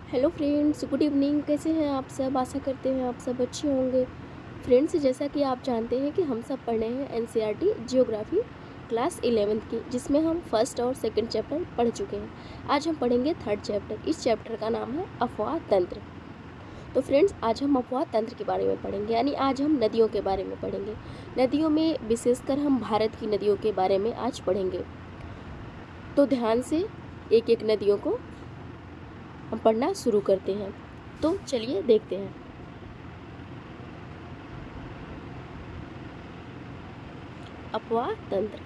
Hello friends, good evening. कैसे हैं आप सब? आशा करते हैं आप सब अच्छे होंगे। फ्रेंड्स, जैसा कि आप जानते हैं कि हम सब पढ़ रहे हैं एनसीईआरटी जियोग्राफी क्लास 11th की, जिसमें हम फर्स्ट और सेकंड चैप्टर पढ़ चुके हैं। आज हम पढ़ेंगे थर्ड चैप्टर। इस चैप्टर का नाम है अफवाह तंत्र। तो फ्रेंड्स, आज हम अफवाह तंत्र के बारे में पढ़ेंगे, यानी आज हम नदियों के बारे में पढ़ेंगे। नदियों में विशेषकर हम भारत की नदियों के बारे में आज पढ़ेंगे। तो ध्यान से एक एक नदियों को हम पढ़ना शुरू करते हैं। तो चलिए देखते हैं। अफवाह तंत्र।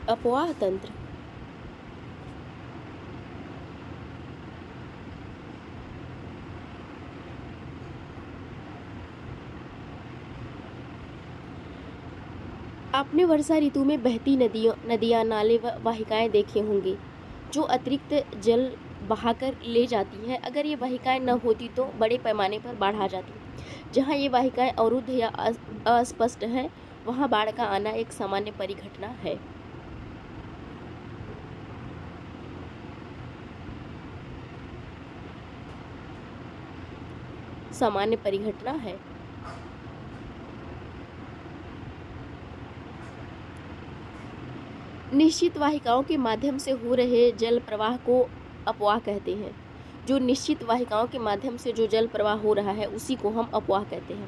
अफवाह तंत्र आपने वर्षा ऋतु में बहती नदियाँ, नाले व वाहिकाएं देखे होंगे, जो अतिरिक्त जल बहाकर ले जाती हैं। अगर ये वाहिकाएं न होती तो बड़े पैमाने पर बाढ़ आ जाती। जहाँ ये वाहिकाएं अवरुद्ध या अस्पष्ट हैं, वहाँ बाढ़ का आना एक सामान्य परिघटना है। सामान्य परिघटना है। निश्चित वाहिकाओं के माध्यम से हो रहे जल प्रवाह को अपवाह कहते हैं। जो निश्चित वाहिकाओं के माध्यम से जो जल प्रवाह हो रहा है, उसी को हम अपवाह कहते हैं।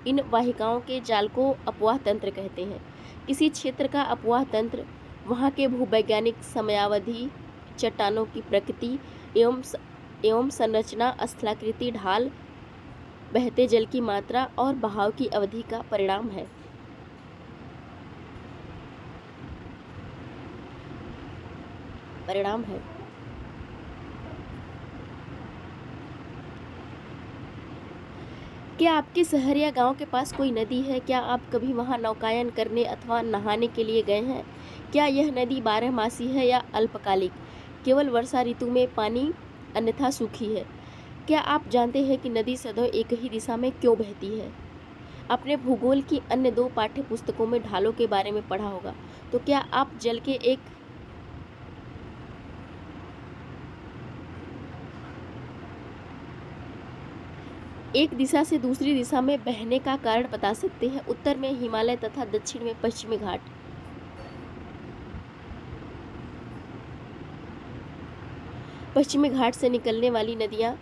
इन वाहिकाओं के जाल को अपवाह तंत्र कहते हैं। किसी क्षेत्र का अपवाह तंत्र वहाँ के भूवैज्ञानिक समयावधि, चट्टानों की प्रकृति एवं संरचना, स्थलाकृति, ढाल, बहते जल की मात्रा और बहाव की अवधि का परिणाम है। क्या आपके शहर या गांव के पास कोई नदी है? क्या आप कभी वहां नौकायन करने अथवा नहाने के लिए गए हैं? क्या यह नदी 12मासी है या अल्पकालिक, केवल वर्षा ऋतु में पानी अन्यथा सूखी है? क्या आप जानते हैं कि नदी सदैव एक ही दिशा में क्यों बहती है? आपने भूगोल की अन्य 2 पाठ्य पुस्तकों में ढालों के बारे में पढ़ा होगा। तो क्या आप जल के एक दिशा से दूसरी दिशा में बहने का कारण बता सकते हैं? उत्तर में हिमालय तथा दक्षिण में पश्चिमी घाट। पश्चिमी घाट से निकलने वाली नदियां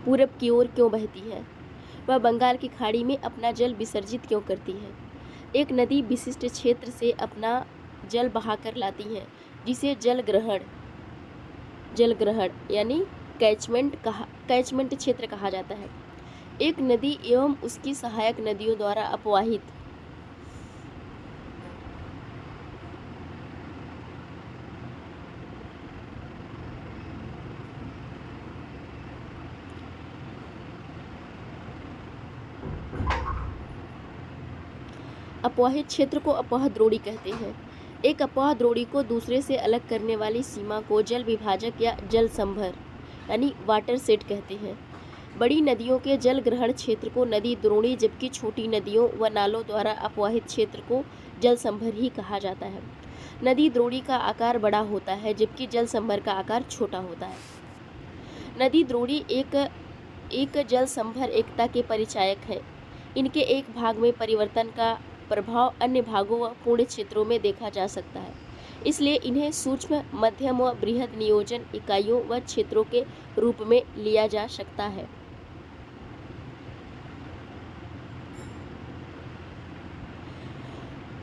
पूरब की ओर क्यों बहती हैं? वह बंगाल की खाड़ी में अपना जल विसर्जित क्यों करती है? एक नदी विशिष्ट क्षेत्र से अपना जल बहाकर लाती है, जिसे जलग्रहण यानी कैचमेंट क्षेत्र कहा जाता है। एक नदी एवं उसकी सहायक नदियों द्वारा अपवाहित अपवाहित क्षेत्र को अपवाह द्रोणी कहते हैं। एक अपवाह द्रोणी को दूसरे से अलग करने वाली सीमा को जल विभाजक या जल संभर यानी वाटर सेट कहते हैं। बड़ी नदियों के जल ग्रहण क्षेत्र को नदी द्रोणी, जबकि छोटी नदियों व नालों द्वारा अपवाहित क्षेत्र को जल संभर ही कहा जाता है। नदी द्रोणी का आकार बड़ा होता है, जबकि जल संभर का आकार छोटा होता है। नदी द्रोणी एक जल संभर एकता के परिचायक है। इनके एक भाग में परिवर्तन का प्रभाव अन्य भागों व पूर्ण क्षेत्रों में देखा जा सकता है। इसलिए इन्हें सूक्ष्म, मध्यम व बृहद नियोजन इकाइयों व क्षेत्रों के रूप में लिया जा सकता है।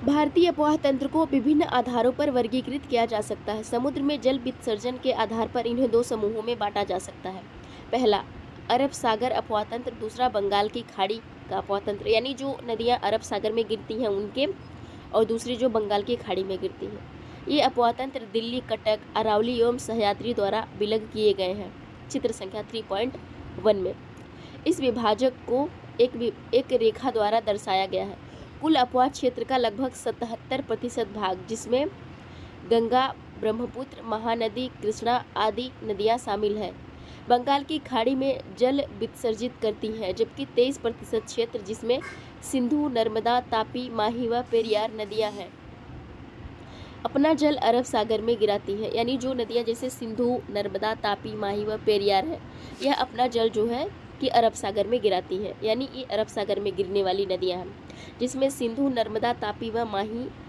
भारतीय अपवाह तंत्र को विभिन्न आधारों पर वर्गीकृत किया जा सकता है। समुद्र में जल विसर्जन के आधार पर इन्हें 2 समूहों में बांटा जा सकता है। पहला अरब सागर अपवाह तंत्र, दूसरा बंगाल की खाड़ी का अपवाह तंत्र, यानी जो नदियां अरब सागर में गिरती हैं उनके, और दूसरी जो बंगाल की खाड़ी में गिरती हैं। ये अपवाह तंत्र दिल्ली, कटक, अरावली एवं सह्याद्री द्वारा विलग किए गए हैं। चित्र संख्या 3.1 में इस विभाजक को एक रेखा द्वारा दर्शाया गया है। कुल अपवाह क्षेत्र का लगभग 77% भाग, जिसमें गंगा, ब्रह्मपुत्र, महानदी, कृष्णा आदि नदियां शामिल है, बंगाल की खाड़ी में जल विसर्जित करती हैं, जबकि 23% क्षेत्र जिसमें सिंधु, नर्मदा, तापी, माही व पेरियार नदियां हैं, अपना जल अरब सागर में गिराती हैं। यानी जो नदियां जैसे सिंधु, नर्मदा, तापी, माही व पेरियार है, यह अपना जल जो है कि अरब सागर में गिराती हैं। यानी ये अरब सागर में गिरने वाली नदियां हैं, जिसमें सिंधु, नर्मदा, तापी व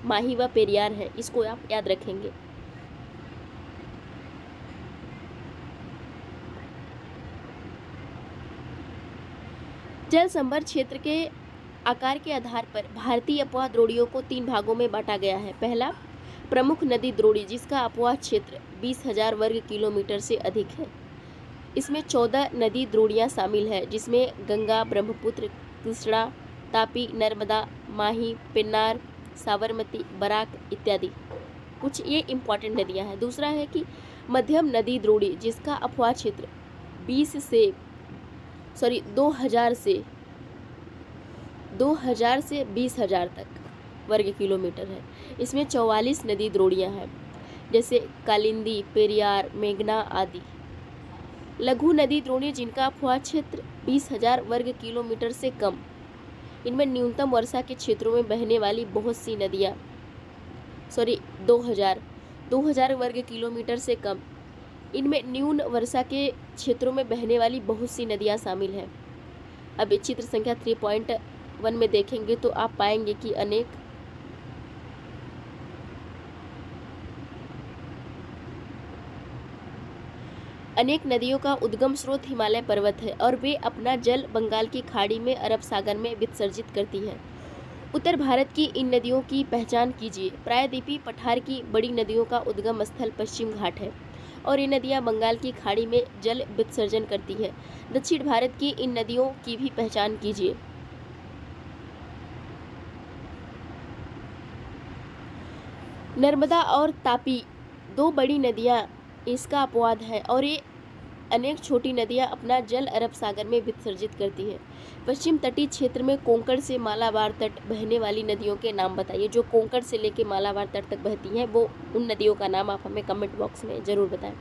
माही व पेरियार है। इसको आप याद रखेंगे। जल संभर क्षेत्र के आकार के आधार पर भारतीय अपवाह द्रोणियों को 3 भागों में बांटा गया है। पहला, प्रमुख नदी द्रोणी, जिसका अपवाह क्षेत्र 20,000 वर्ग किलोमीटर से अधिक है। इसमें 14 नदी द्रोणियां शामिल है, जिसमें गंगा, ब्रह्मपुत्र, कृष्णा, तापी, नर्मदा, माही, पेन्नार, साबरमती, बराक इत्यादि कुछ ये इम्पॉर्टेंट नदियां हैं। दूसरा है कि मध्यम नदी द्रोणी, जिसका अपवाह क्षेत्र 2000 से 20,000 तक वर्ग किलोमीटर है। इसमें 44 नदी द्रोणियां हैं, जैसे कालिंदी, पेरियार, मेघना आदि। लघु नदी द्रोणी, जिनका अपवाह क्षेत्र 20,000 वर्ग किलोमीटर से कम, इनमें न्यूनतम वर्षा के क्षेत्रों में बहने वाली बहुत सी नदियाँ 2000 वर्ग किलोमीटर से कम, इनमें न्यून वर्षा के क्षेत्रों में बहने वाली बहुत सी नदियाँ शामिल हैं। अब चित्र संख्या 3.1 में देखेंगे तो आप पाएंगे कि अनेक नदियों का उद्गम स्रोत हिमालय पर्वत है और वे अपना जल बंगाल की खाड़ी में अरब सागर में विसर्जित करती हैं। उत्तर भारत की इन नदियों की पहचान कीजिए। प्रायद्वीपीय पठार की बड़ी नदियों का उद्गम स्थल पश्चिम घाट है और ये नदियां बंगाल की खाड़ी में जल विसर्जन करती है। दक्षिण भारत की इन नदियों की भी पहचान कीजिए। नर्मदा और तापी 2 बड़ी नदियां इसका अपवाद है और ये अनेक छोटी नदियां अपना जल अरब सागर में विसर्जित करती हैं। पश्चिम तटीय क्षेत्र में कोंकण से मालाबार तट बहने वाली नदियों के नाम बताइए। जो कोंकण से लेकर मालाबार तट तक बहती हैं, वो उन नदियों का नाम आप हमें कमेंट बॉक्स में ज़रूर बताएं।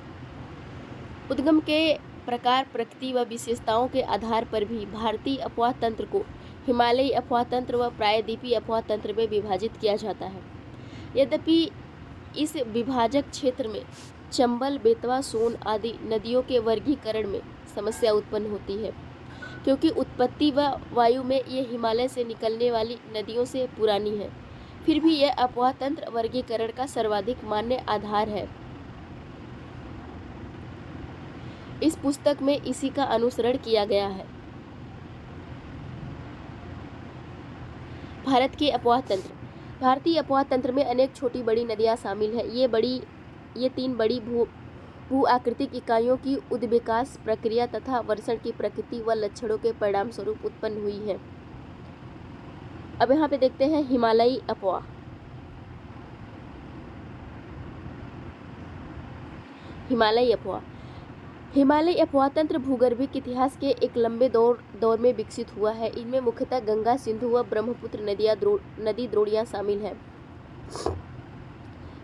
उद्गम के प्रकार, प्रकृति व विशेषताओं के आधार पर भी भारतीय अपवाह तंत्र को हिमालयी अपवाह तंत्र व प्रायद्वीपीय अपवाह तंत्र में विभाजित किया जाता है। यद्यपि इस विभाजक क्षेत्र में चंबल, बेतवा, सोन आदि नदियों के वर्गीकरण में समस्या उत्पन्न होती है, क्योंकि उत्पत्ति व वायु में ये हिमालय से निकलने वाली नदियों से पुरानी है। फिर भी यह अपवाह तंत्र वर्गीकरण का सर्वाधिक मान्य आधार है। इस पुस्तक में इसी का अनुसरण किया गया है। भारत के अपवाह तंत्र। भारतीय अपवाह तंत्र में अनेक छोटी बड़ी नदियां शामिल हैं। ये 3 बड़ी भू आकृतिक इकाइयों की उद्विकास प्रक्रिया तथा वर्षण की प्रकृति व लक्षणों के परिणाम स्वरूप उत्पन्न हुई है। अब यहाँ पे देखते हैं हिमालयी अपवाह। हिमालयी अपवाह तंत्र भूगर्भिक इतिहास के एक लंबे दौर में विकसित हुआ है। इनमें मुख्यतः गंगा, सिंधु व ब्रह्मपुत्र नदी द्रोणियां शामिल हैं।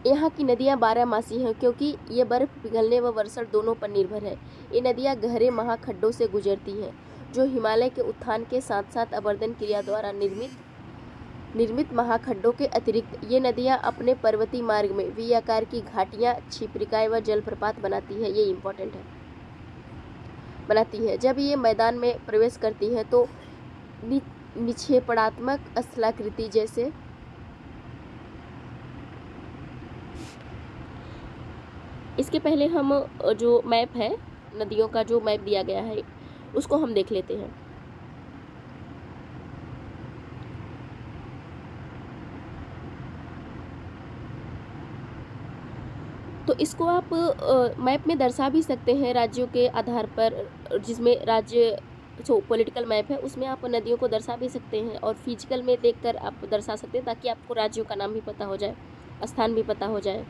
यहाँ की नदियाँ 12मासी हैं, क्योंकि ये बर्फ पिघलने व वर्षण दोनों पर निर्भर है। ये नदियाँ गहरे महाखड्डों से गुजरती हैं, जो हिमालय के उत्थान के साथ साथ अवर्दन क्रिया द्वारा निर्मित महाखड्डों के अतिरिक्त ये नदियाँ अपने पर्वतीय मार्ग में वी आकार की घाटियाँ, छिपरिकाएं व जलप्रपात बनाती है। ये इम्पोर्टेंट है, बनाती है। जब ये मैदान में प्रवेश करती हैं तो निक्षेपणात्मक स्थलाकृति जैसे इसके पहले हम जो मैप है नदियों का, जो मैप दिया गया है उसको हम देख लेते हैं। तो इसको आप मैप में दर्शा भी सकते हैं राज्यों के आधार पर, जिसमें राज्य जो पॉलिटिकल मैप है उसमें आप नदियों को दर्शा भी सकते हैं, और फिजिकल में देखकर आप दर्शा सकते हैं, ताकि आपको राज्यों का नाम भी पता हो जाए, स्थान भी पता हो जाए।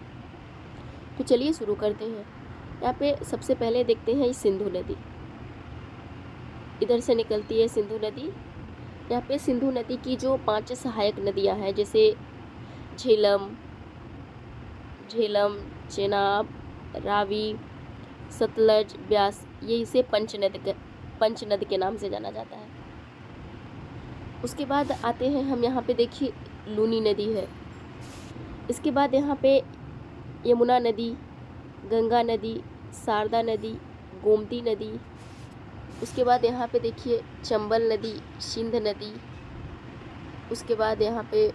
तो चलिए शुरू करते हैं। यहाँ पे सबसे पहले देखते हैं सिंधु नदी। इधर से निकलती है सिंधु नदी। यहाँ पे सिंधु नदी की जो 5 सहायक नदियाँ हैं, जैसे झेलम, चेनाब, रावी, सतलज, ब्यास, ये इसे पंचनद के नाम से जाना जाता है। उसके बाद आते हैं हम यहाँ पे, देखिए लूनी नदी है। इसके बाद यहाँ पे यमुना नदी, गंगा नदी, शारदा नदी, गोमती नदी। उसके बाद यहाँ पे देखिए चंबल नदी, सिंध नदी। उसके बाद यहाँ पे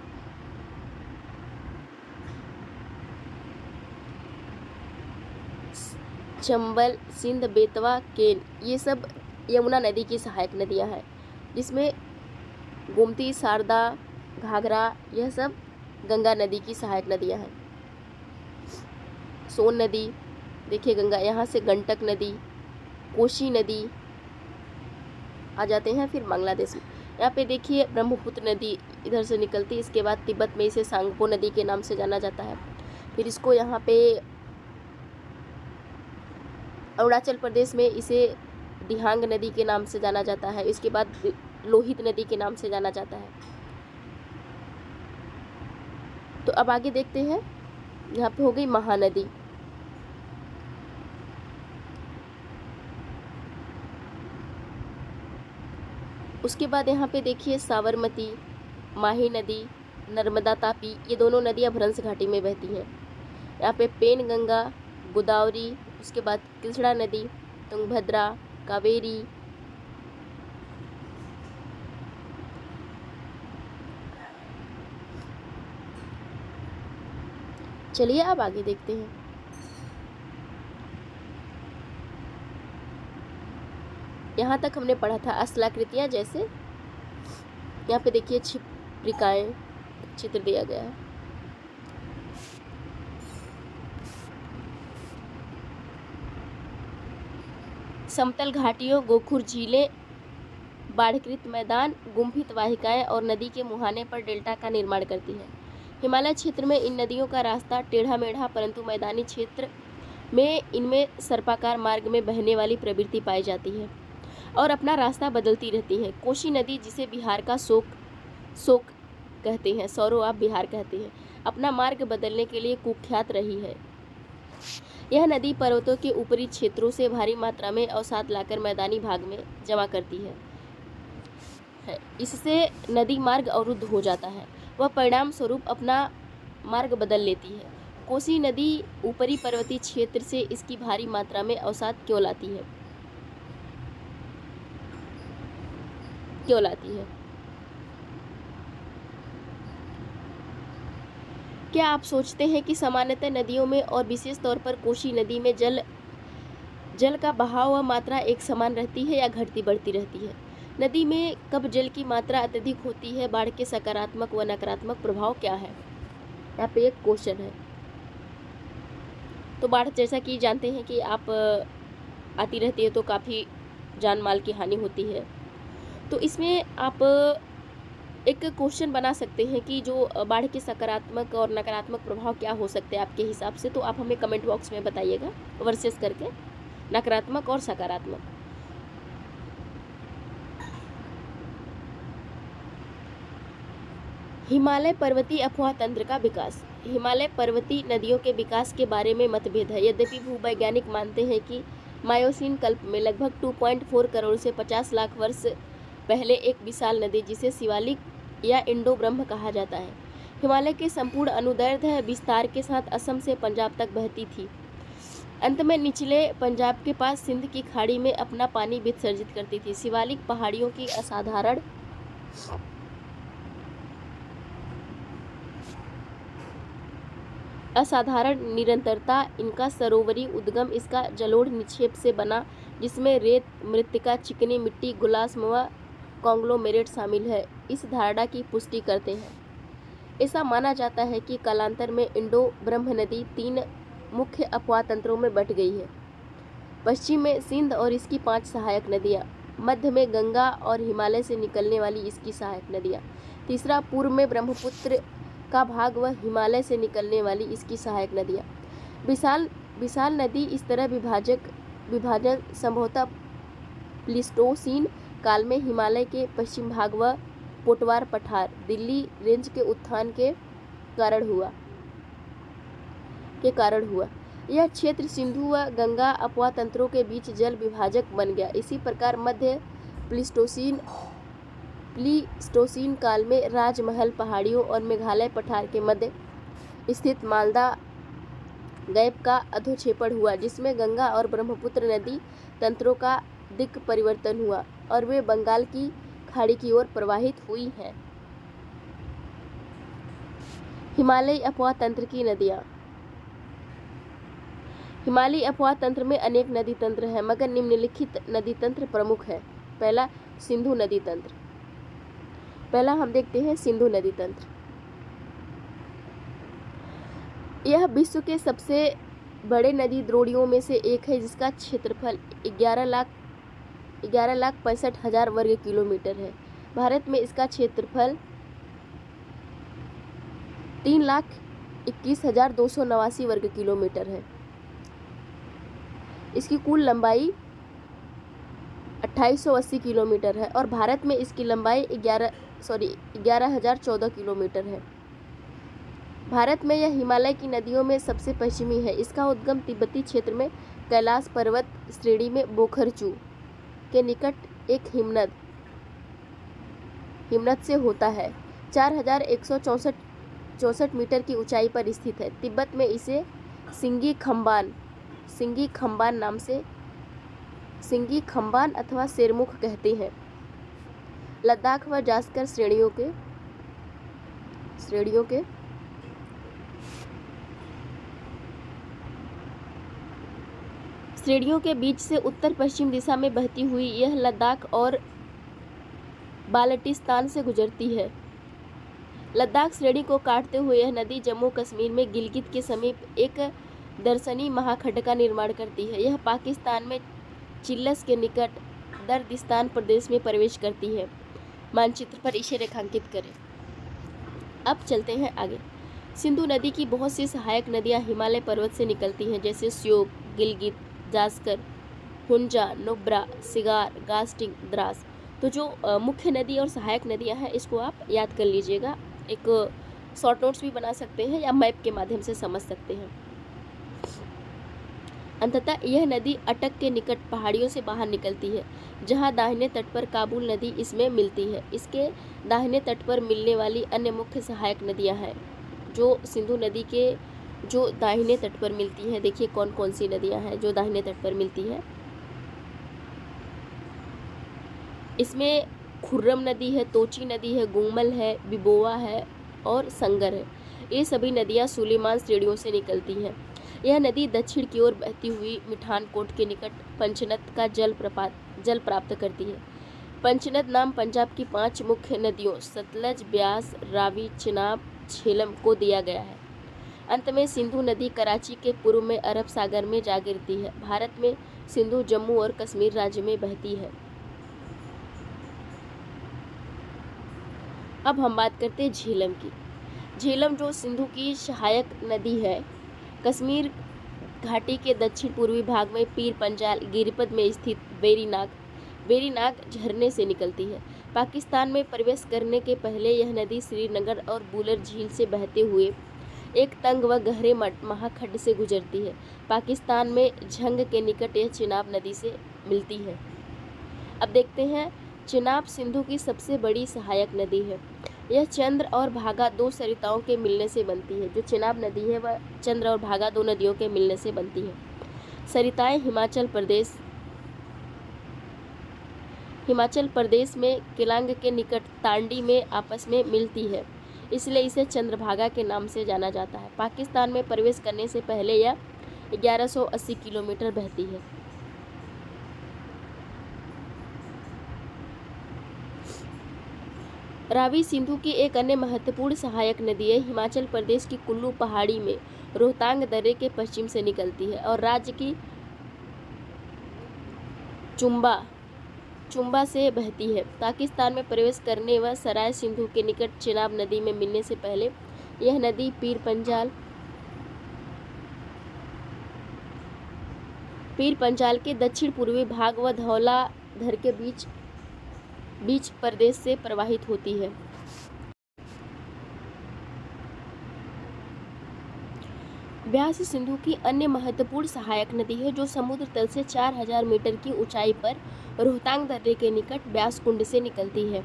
चंबल, सिंध, बेतवा, केन, ये सब यमुना नदी की सहायक नदियाँ हैं, जिसमें गोमती, शारदा, घाघरा, यह सब गंगा नदी की सहायक नदियाँ हैं। सोन नदी, देखिए गंगा, यहाँ से गंडक नदी, कोशी नदी आ जाते हैं। फिर बांग्लादेश में यहाँ पे देखिए ब्रह्मपुत्र नदी इधर से निकलती है। इसके बाद तिब्बत में इसे सांगपो नदी के नाम से जाना जाता है। फिर इसको यहाँ पे अरुणाचल प्रदेश में इसे दिहांग नदी के नाम से जाना जाता है। इसके बाद लोहित नदी के नाम से जाना जाता है। तो अब आगे देखते हैं, यहाँ पे हो गई महानदी। उसके बाद यहाँ पे देखिए साबरमती, माही नदी, नर्मदा, तापी, ये दोनों नदियाँ भ्रंश घाटी में बहती हैं। यहाँ पे पेन गंगा, गोदावरी, उसके बाद कृष्णा नदी, तुंगभद्रा, कावेरी। चलिए अब आगे देखते हैं। यहाँ तक हमने पढ़ा था स्थलाकृतियाँ, जैसे यहाँ पे देखिए क्षिप्रिकाएँ चित्र दिया गया है। समतल घाटियों, गोखुर झीलें, बाढ़कृत मैदान, गुम्फित वाहिकाएं और नदी के मुहाने पर डेल्टा का निर्माण करती है। हिमालय क्षेत्र में इन नदियों का रास्ता टेढ़ा मेढ़ा, परंतु मैदानी क्षेत्र में इनमें सर्पाकार मार्ग में बहने वाली प्रवृत्ति पाई जाती है और अपना रास्ता बदलती रहती हैं। कोशी नदी, जिसे बिहार का शोक कहते हैं, सौरो बिहार कहते हैं, अपना मार्ग बदलने के लिए कुख्यात रही है। यह नदी पर्वतों के ऊपरी क्षेत्रों से भारी मात्रा में अवसाद लाकर मैदानी भाग में जमा करती है। इससे नदी मार्ग अवरुद्ध हो जाता है, वह परिणाम स्वरूप अपना मार्ग बदल लेती है। कोसी नदी ऊपरी पर्वतीय क्षेत्र से इसकी भारी मात्रा में अवसाद क्यों लाती है? क्या आप सोचते हैं कि सामान्यतः नदियों में और विशेष तौर पर कोसी नदी में जल का बहाव व मात्रा एक समान रहती है या घटती बढ़ती रहती है? नदी में कब जल की मात्रा अत्यधिक होती है? बाढ़ के सकारात्मक व नकारात्मक प्रभाव क्या है? यहाँ पे एक क्वेश्चन है। तो बाढ़ जैसा कि जानते हैं कि आप आती रहती है तो काफ़ी जान माल की हानि होती है। तो इसमें आप एक क्वेश्चन बना सकते हैं कि जो बाढ़ के सकारात्मक और नकारात्मक प्रभाव क्या हो सकते हैं आपके हिसाब से। तो आप हमें कमेंट बॉक्स में बताइएगा वर्सेस करके, नकारात्मक और सकारात्मक। हिमालय पर्वतीय अफवाह तंत्र का विकास। हिमालय पर्वतीय नदियों के विकास के बारे में मतभेद है। यद्यपि भूवैज्ञानिक मानते हैं कि मायोसीन कल्प में लगभग 2.4 करोड़ से 50 लाख वर्ष पहले एक विशाल नदी, जिसे शिवालिक या इंडो ब्रह्म कहा जाता है, हिमालय के संपूर्ण अनुदैर्ध्य विस्तार के साथ असम से पंजाब तक बहती थी। अंत में निचले पंजाब के पास सिंध की खाड़ी में अपना पानी विसर्जित करती थी। शिवालिक पहाड़ियों की असाधारण निरंतरता, इनका सरोवरी उद्गम, इसका जलोढ़ निक्षेप से बना जिसमें रेत, मृत्तिका, चिकनी मिट्टी, गुलास्म व कॉन्ग्लोमेरेट शामिल है, इस धारणा की पुष्टि करते हैं। ऐसा माना जाता है कि कालांतर में इंडो ब्रह्म नदी 3 मुख्य अफवाह तंत्रों में बट गई है। पश्चिम में सिंध और इसकी 5 सहायक नदियाँ, मध्य में गंगा और हिमालय से निकलने वाली इसकी सहायक नदियाँ, तीसरा पूर्व में ब्रह्मपुत्र का भाग व हिमालय से निकलने वाली इसकी सहायक नदियाँ। विशाल नदी इस तरह विभाजन संभवतः प्लीस्टोसीन काल में हिमालय के पश्चिम भाग व पोटवार पठार, दिल्ली रेंज के उत्थान के कारण हुआ। यह क्षेत्र सिंधु व गंगा अपवाह तंत्रों के बीच जल विभाजक बन गया। इसी प्रकार मध्य प्लीस्टोसीन काल में राजमहल पहाड़ियों और मेघालय पठार के मध्य स्थित मालदा गैप का अधोक्षेपण हुआ, जिसमें गंगा और ब्रह्मपुत्र नदी तंत्रों का दिक् परिवर्तन हुआ और वे बंगाल की खाड़ी की ओर प्रवाहित हुई हैं। हिमालयी अपवाह तंत्र की नदियाँ। हिमालयी अपवाह तंत्र में अनेक नदी तंत्र हैं, मगर निम्नलिखित नदी तंत्र प्रमुख है। पहला, सिंधु नदी तंत्र। पहला हम देखते हैं सिंधु नदी तंत्र। यह विश्व के सबसे बड़े नदी द्रोणियों में से एक है, जिसका क्षेत्रफल 11,65,000 वर्ग किलोमीटर है। भारत में इसका क्षेत्रफल 3,21,289 वर्ग किलोमीटर है। इसकी कुल लंबाई 2880 किलोमीटर है और भारत में इसकी लंबाई 11,014 किलोमीटर है। भारत में यह हिमालय की नदियों में सबसे पश्चिमी है। इसका उद्गम तिब्बती क्षेत्र में कैलाश पर्वत श्रेणी में बोखरचू के निकट एक हिमनद से होता है। 4,164 मीटर की ऊंचाई पर स्थित है। तिब्बत में इसे सिंगी खम्बान अथवा शेरमुख कहते हैं। लद्दाख व जास्कर श्रेणियों के बीच से उत्तर पश्चिम दिशा में बहती हुई यह लद्दाख और बाल्टिस्तान से गुजरती है। लद्दाख श्रेणी को काटते हुए यह नदी जम्मू कश्मीर में गिलगित के समीप एक दर्शनीय महाखंड का निर्माण करती है। यह पाकिस्तान में चिल्लस के निकट दर्दिस्तान प्रदेश में प्रवेश करती है। मानचित्र पर इसे रेखांकित करें। अब चलते हैं आगे। सिंधु नदी की बहुत सी सहायक नदियां हिमालय पर्वत से निकलती हैं, जैसे श्योक, गिलगित, जास्कर, हुंजा, नुब्रा, सिगार, गास्टिंग, द्रास। तो जो मुख्य नदी और सहायक नदियां हैं, इसको आप याद कर लीजिएगा। एक शॉर्ट नोट्स भी बना सकते हैं या मैप के माध्यम से समझ सकते हैं। अंततः यह नदी अटक के निकट पहाड़ियों से बाहर निकलती है, जहां दाहिने तट पर काबुल नदी इसमें मिलती है। इसके दाहिने तट पर मिलने वाली अन्य मुख्य सहायक नदियां हैं जो सिंधु नदी के जो दाहिने तट पर मिलती हैं। देखिए कौन कौन सी नदियां हैं जो दाहिने तट पर मिलती हैं। इसमें खुर्रम नदी है, तोची नदी है, गुमल है, बिबोवा है और संगर है। ये सभी नदियां सुलेमान श्रेणियों से निकलती हैं। यह नदी दक्षिण की ओर बहती हुई मिठानकोट के निकट पंचनद का जल प्राप्त करती है। पंचनद नाम पंजाब की 5 मुख्य नदियों सतलज, ब्यास, रावी, चिनाब, झेलम को दिया गया है। अंत में सिंधु नदी कराची के पूर्व में अरब सागर में जा गिरती है। भारत में सिंधु जम्मू और कश्मीर राज्य में बहती है। अब हम बात करते हैं झेलम की। झेलम जो सिंधु की सहायक नदी है, कश्मीर घाटी के दक्षिण पूर्वी भाग में पीर पंजाल गिरिपद में स्थित वेरीनाग झरने से निकलती है। पाकिस्तान में प्रवेश करने के पहले यह नदी श्रीनगर और बुलर झील से बहते हुए एक तंग व गहरे महाखंड से गुजरती है। पाकिस्तान में झंग के निकट यह चिनाब नदी से मिलती है। अब देखते हैं, चिनाब सिंधु की सबसे बड़ी सहायक नदी है। यह चंद्र और भागा 2 सरिताओं के मिलने से बनती है। जो चिनाब नदी है वह चंद्र और भागा 2 नदियों के मिलने से बनती है। सरिताएं हिमाचल प्रदेश में केलांग के निकट तांडी में आपस में मिलती है, इसलिए इसे चंद्रभागा के नाम से जाना जाता है। पाकिस्तान में प्रवेश करने से पहले यह 1180 किलोमीटर बहती है। रावी सिंधु की एक अन्य महत्वपूर्ण सहायक नदी है। हिमाचल प्रदेश की कुल्लू पहाड़ी में रोहतांग दर्रे के पश्चिम से निकलती है और राज्य की चुंबा से बहती है। पाकिस्तान में प्रवेश करने व सराय सिंधु के निकट चिनाब नदी में मिलने से पहले यह नदी पीर पंजाल के दक्षिण पूर्वी भाग व धौलाधर के बीच प्रदेश से प्रवाहित होती है। ब्यास सिंधु की अन्य महत्वपूर्ण सहायक नदी है जो समुद्र तल से 4000 मीटर की ऊंचाई पर रोहतांग दर्रे के निकट ब्यास कुंड से निकलती है।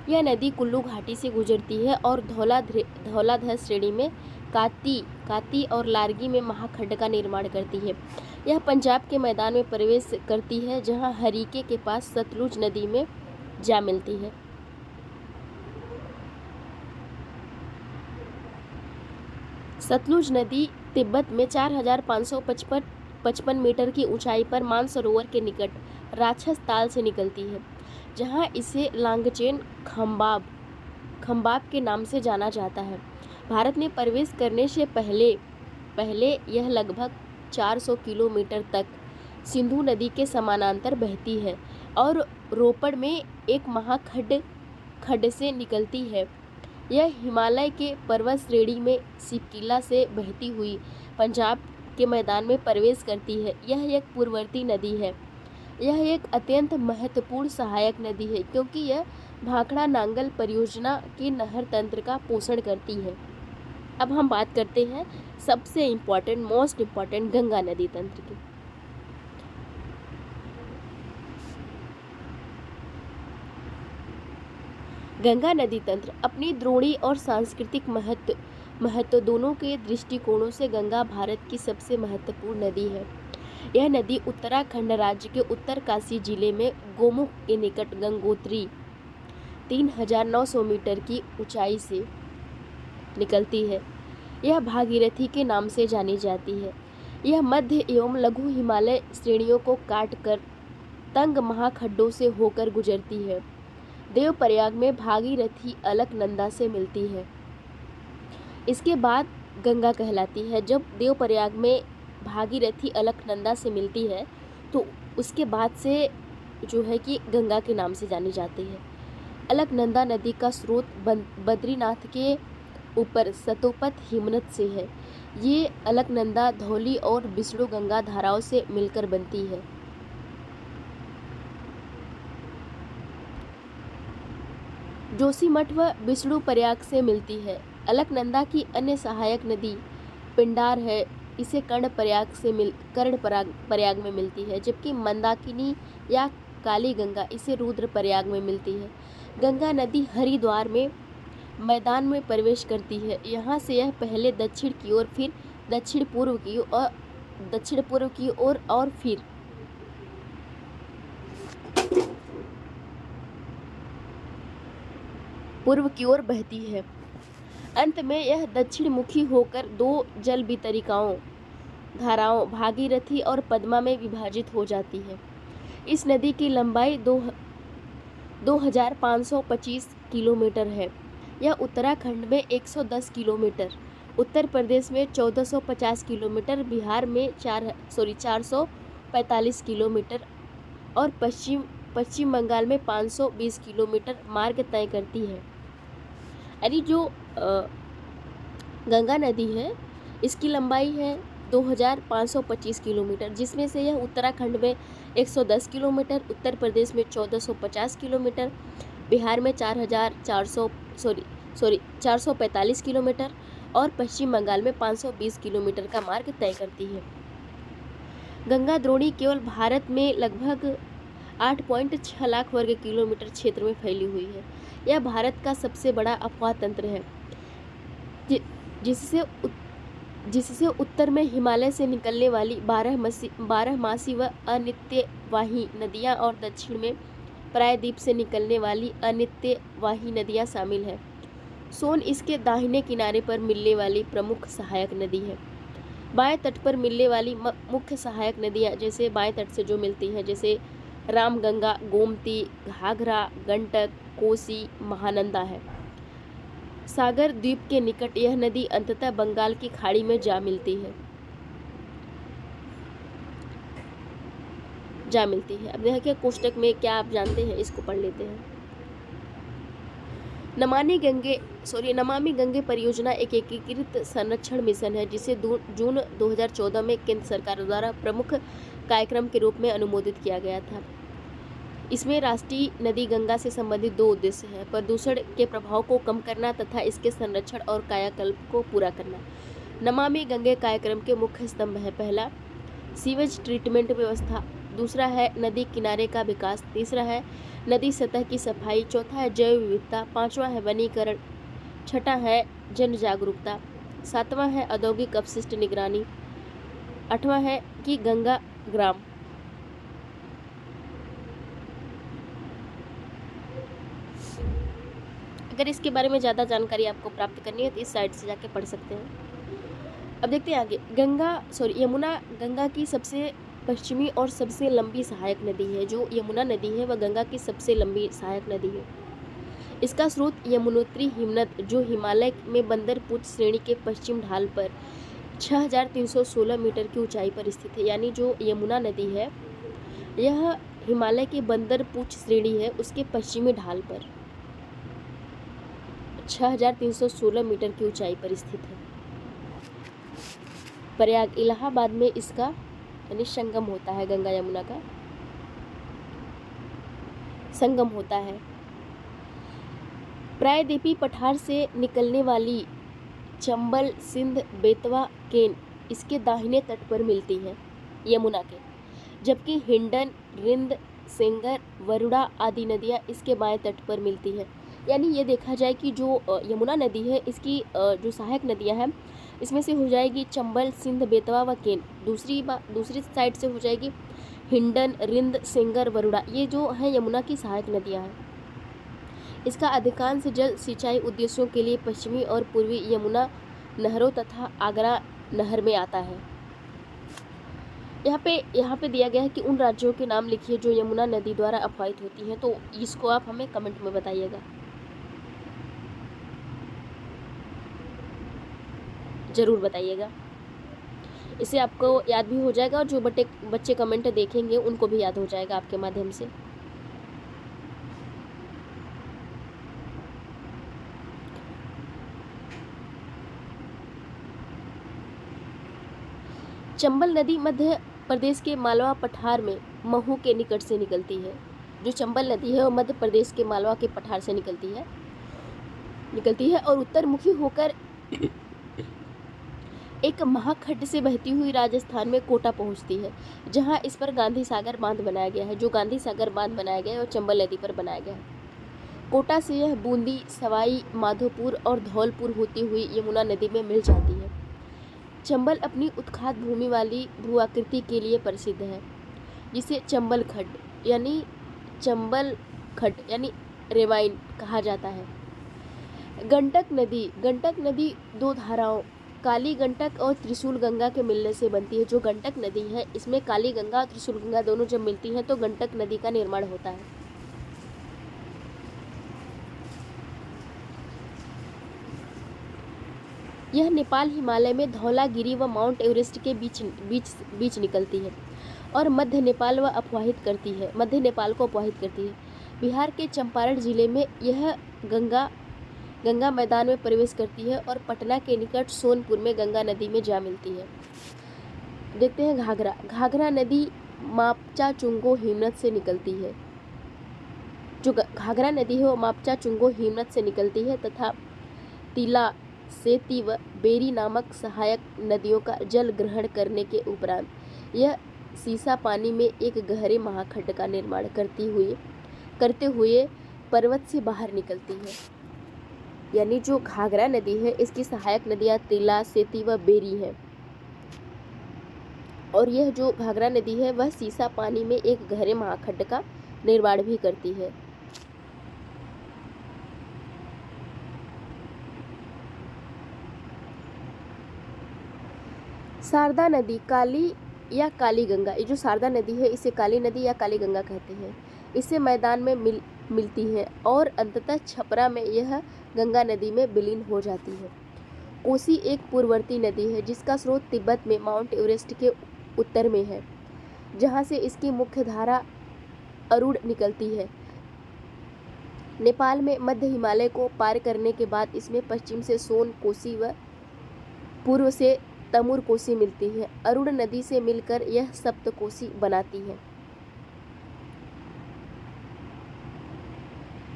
यह नदी कुल्लू घाटी से गुजरती है और धौलाधर श्रेणी में काती और लारगी में महाखड्ड का निर्माण करती है। यह पंजाब के मैदान में प्रवेश करती है जहां हरीके के पास सतलुज नदी में जा मिलती है। सतलुज नदी तिब्बत में 4555 मीटर की ऊंचाई पर मानसरोवर के निकट राक्षस ताल से निकलती है, जहां इसे लांगचेन खंबाब के नाम से जाना जाता है। भारत में प्रवेश करने से पहले यह लगभग 400 किलोमीटर तक सिंधु नदी के समानांतर बहती है और रोपड़ में एक महाखड्ड से निकलती है। यह हिमालय के पर्वत श्रेणी में सिपकिला से बहती हुई पंजाब के मैदान में प्रवेश करती है। यह एक पूर्ववर्ती नदी है। यह एक अत्यंत महत्वपूर्ण सहायक नदी है क्योंकि यह भाखड़ा नांगल परियोजना के नहर तंत्र का पोषण करती है। अब हम बात करते हैं सबसे मोस्ट इम्पॉर्टेंट गंगा नदी तंत्र की। गंगा नदी तंत्र अपनी द्रोणी और सांस्कृतिक महत्व दोनों के दृष्टिकोणों से गंगा भारत की सबसे महत्वपूर्ण नदी है। यह नदी उत्तराखंड राज्य के उत्तरकाशी जिले में गोमुख के निकट गंगोत्री 3900 मीटर की ऊंचाई से निकलती है। यह भागीरथी के नाम से जानी जाती है। यह मध्य एवं लघु हिमालय श्रेणियों को काटकर तंग महाखड्डों से होकर गुजरती है। देवप्रयाग में भागीरथी अलकनंदा से मिलती है। इसके बाद गंगा कहलाती है। जब देवप्रयाग में भागीरथी अलकनंदा से मिलती है तो उसके बाद से जो है कि गंगा के नाम से जानी जाती है। अलकनंदा नदी का स्रोत बद्रीनाथ के ऊपर सतोपत हिमनद से है। ये अलकनंदा धौली और विष्णु गंगा धाराओं से मिलकर बनती है। जोशीमठ व विष्णु प्रयाग से मिलती है। अलकनंदा की अन्य सहायक नदी पिंडार है। इसे कर्ण प्रयाग में मिलती है, जबकि मंदाकिनी या काली गंगा इसे रुद्र प्रयाग में मिलती है। गंगा नदी हरिद्वार में मैदान में प्रवेश करती है। यहाँ से यह पहले दक्षिण की ओर, फिर दक्षिण पूर्व की ओर और फिर पूर्व की ओर बहती है। अंत में यह दक्षिण मुखी होकर दो जल वितरिकाओं धाराओं भागीरथी और पद्मा में विभाजित हो जाती है। इस नदी की लंबाई 2525 किलोमीटर है। यह उत्तराखंड में 110 किलोमीटर, उत्तर प्रदेश में 1450 किलोमीटर, बिहार में 445 किलोमीटर और पश्चिम बंगाल में 520 किलोमीटर मार्ग तय करती है। यानी जो गंगा नदी है इसकी लंबाई है 2525 किलोमीटर, जिसमें से यह उत्तराखंड में 110 किलोमीटर, उत्तर प्रदेश में 1450 किलोमीटर, बिहार में 445 किलोमीटर और पश्चिम बंगाल में 520 किलोमीटर का मार्ग तय करती है। गंगा द्रोणी केवल भारत में लगभग 8.6 लाख वर्ग किलोमीटर क्षेत्र में फैली हुई है। यह भारत का सबसे बड़ा अफवाह तंत्र है, जिससे उत्तर में हिमालय से निकलने वाली 12 मासी व अनित्यवाही नदियां और दक्षिण में प्रायद्वीप से निकलने वाली अनित्यवाही नदियां शामिल हैं। सोन इसके दाहिने किनारे पर मिलने वाली प्रमुख सहायक नदी है। बाएं तट पर मिलने वाली मुख्य सहायक नदियां जैसे बाएं तट से जो मिलती हैं जैसे रामगंगा, गोमती, घाघरा, गंडक, कोसी, महानंदा है। सागर द्वीप के निकट यह नदी अंततः बंगाल की खाड़ी में जा मिलती है। अब देखिए कोष्टक में क्या आप जानते हैं, इसको पढ़ लेते हैं। नमामि गंगे परियोजना एक एकीकृत संरक्षण मिशन है जिसे जून 2014 में केंद्र सरकार द्वारा प्रमुख कार्यक्रम के रूप में अनुमोदित किया गया था। इसमें राष्ट्रीय नदी गंगा से संबंधित 2 उद्देश्य हैं: प्रदूषण के प्रभाव को कम करना तथा इसके संरक्षण और कायाकल्प को पूरा करना। नमामि गंगे कार्यक्रम के मुख्य स्तंभ है। पहला, सीवेज ट्रीटमेंट व्यवस्था। दूसरा है नदी किनारे का विकास। तीसरा है नदी सतह की सफाई। चौथा है जैव विविधता। पांचवा है वनीकरण। छठा है जन जागरूकता। सातवां है औद्योगिक अपशिष्ट निगरानी। आठवां है कि गंगा ग्राम। अगर इसके बारे में ज़्यादा जानकारी आपको प्राप्त करनी है तो इस साइट से जाके पढ़ सकते हैं। अब देखते हैं आगे। यमुना गंगा की सबसे पश्चिमी और सबसे लंबी सहायक नदी है। जो यमुना नदी है वह गंगा की सबसे लंबी सहायक नदी है। इसका स्रोत यमुनोत्री हिमनद जो हिमालय में बंदर पूछ श्रेणी के पश्चिम ढाल पर 6316 मीटर की ऊंचाई पर स्थित है। यानी जो यमुना नदी है यह हिमालय के बंदर पूछ श्रेणी है, उसके पश्चिमी ढाल पर 6316 मीटर की ऊंचाई पर स्थित है। प्रयाग इलाहाबाद में इसका यानी संगम होता है, गंगा यमुना का संगम होता है। प्रायद्वीपी पठार से निकलने वाली चंबल, सिंध, बेतवा, केन इसके दाहिने तट पर मिलती है यमुना के, जबकि हिंडन, रिंद, सेंगर, वरुणा आदि नदियाँ इसके बाएं तट पर मिलती हैं। यानी ये देखा जाए कि जो यमुना नदी है इसकी जो सहायक नदियाँ हैं इसमें से हो जाएगी चंबल, सिंध, बेतवा व केन। दूसरी साइड से हो जाएगी हिंडन, रिंद, सेंगर, वरुणा। ये जो है यमुना की सहायक नदियाँ हैं। इसका अधिकांश जल सिंचाई उद्देश्यों के लिए पश्चिमी और पूर्वी यमुना नहरों तथा आगरा नहर में आता है। यहाँ पे दिया गया है कि उन राज्यों के नाम लिखिए जो यमुना नदी द्वारा अपवाहित होती हैं। तो इसको आप हमें कमेंट में बताइएगा, ज़रूर बताइएगा। इससे आपको याद भी हो जाएगा और जो बच्चे कमेंट देखेंगे उनको भी याद हो जाएगा आपके माध्यम से। चंबल नदी मध्य प्रदेश के मालवा पठार में महू के निकट से निकलती है। जो चंबल नदी है वो मध्य प्रदेश के मालवा के पठार से निकलती है और उत्तरमुखी होकर एक महाखड्ड से बहती हुई राजस्थान में कोटा पहुंचती है, जहां इस पर गांधी सागर बांध बनाया गया है। जो गांधी सागर बांध बनाया गया है वो चंबल नदी पर बनाया गया है। कोटा से यह बूंदी, सवाई माधोपुर और धौलपुर होती हुई यमुना नदी में मिल जाती है। चंबल अपनी उत्खात भूमि वाली भूआकृति के लिए प्रसिद्ध है, जिसे चंबल खड्ड यानी रेवाइन कहा जाता है। गंडक नदी दो धाराओं काली गंडक और त्रिशूल गंगा के मिलने से बनती है। जो गंडक नदी है इसमें काली गंगा और त्रिशूल गंगा दोनों जब मिलती हैं तो गंडक नदी का निर्माण होता है। यह नेपाल हिमालय में धौलागिरी व माउंट एवरेस्ट के बीच निकलती है और मध्य नेपाल को अपवाहित करती है। बिहार के चंपारण जिले में यह गंगा मैदान में प्रवेश करती है और पटना के निकट सोनपुर में गंगा नदी में जा मिलती है। देखते हैं घाघरा नदी मापचा चुंगो हिमनद से निकलती है। जो घाघरा नदी है वो मापचा चुंगो हिमनद से निकलती है तथा तिला, सेती व बेरी नामक सहायक नदियों का जल ग्रहण करने के उपरांत यह सीसा पानी में एक गहरे महाखड्ड का निर्माण करते हुए पर्वत से बाहर निकलती है। यानी जो घाघरा नदी है इसकी सहायक नदियाँ तिला, सेती व बेरी है और यह जो घाघरा नदी है वह सीसा पानी में एक गहरे महाखड्ड का निर्माण भी करती है। शारदा नदी काली या काली गंगा, ये जो शारदा नदी है इसे काली नदी या काली गंगा कहते हैं। इसे मैदान में मिलती है और अंततः छपरा में यह गंगा नदी में विलीन हो जाती है। कोसी एक पूर्ववर्ती नदी है जिसका स्रोत तिब्बत में माउंट एवरेस्ट के उत्तर में है, जहाँ से इसकी मुख्य धारा अरुण निकलती है। नेपाल में मध्य हिमालय को पार करने के बाद इसमें पश्चिम से सोन कोसी व पूर्व से तमुर कोसी मिलती है। अरुण नदी से मिलकर यह सप्त कोसी बनाती है।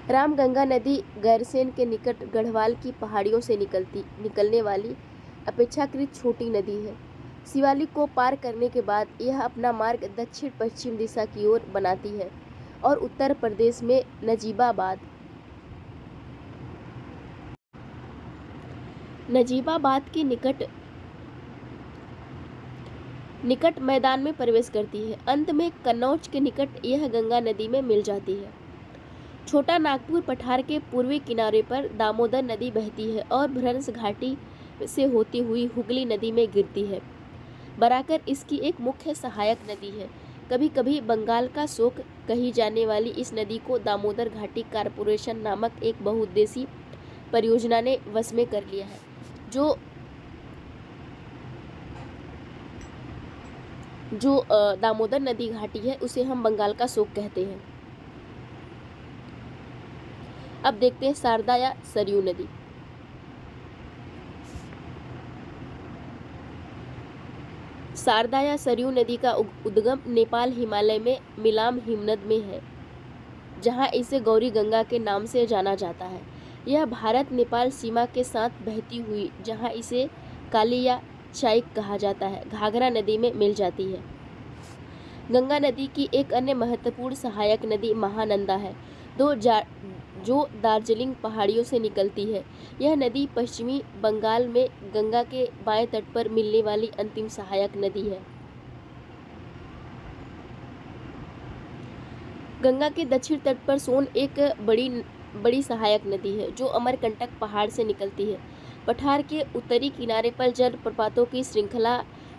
रामगंगा नदी गैरसैंण के निकट गढ़वाल की पहाड़ियों से निकलने वाली अपेक्षाकृत छोटी नदी है। शिवालिक को पार करने के बाद यह अपना मार्ग दक्षिण पश्चिम दिशा की ओर बनाती है और उत्तर प्रदेश में नजीबाबाद के निकट मैदान में प्रवेश करती है। अंत में कन्नौज के निकट यह गंगा नदी में मिल जाती है। छोटा नागपुर पठार के पूर्वी किनारे पर दामोदर नदी बहती है और भ्रंश घाटी से होती हुई हुगली नदी में गिरती है। बराकर इसकी एक मुख्य सहायक नदी है। कभी कभी बंगाल का शोक कही जाने वाली इस नदी को दामोदर घाटी कारपोरेशन नामक एक बहुउद्देशीय परियोजना ने वश में कर लिया है, जो दामोदर नदी घाटी है उसे हम बंगाल का शोक कहते हैं। अब देखते हैं शारदा या सरयू नदी। शारदा या सरयू नदी का उद्गम नेपाल हिमालय में मिलाम हिमनद में है, जहां इसे गौरी गंगा के नाम से जाना जाता है। यह भारत नेपाल सीमा के साथ बहती हुई, जहां इसे काली या चाइक कहा जाता है, घाघरा नदी में मिल जाती है। गंगा नदी की एक अन्य महत्वपूर्ण सहायक नदी महानंदा है, जो दार्जिलिंग पहाड़ियों से निकलती है। यह नदी पश्चिमी बंगाल में गंगा के बाएं तट पर मिलने वाली अंतिम सहायक नदी है। गंगा के दक्षिण तट पर सोन एक बड़ी सहायक नदी है, जो अमरकंटक पहाड़ से निकलती है। पठार के उत्तरी किनारे पर जलप्रपातों की श्रृंखला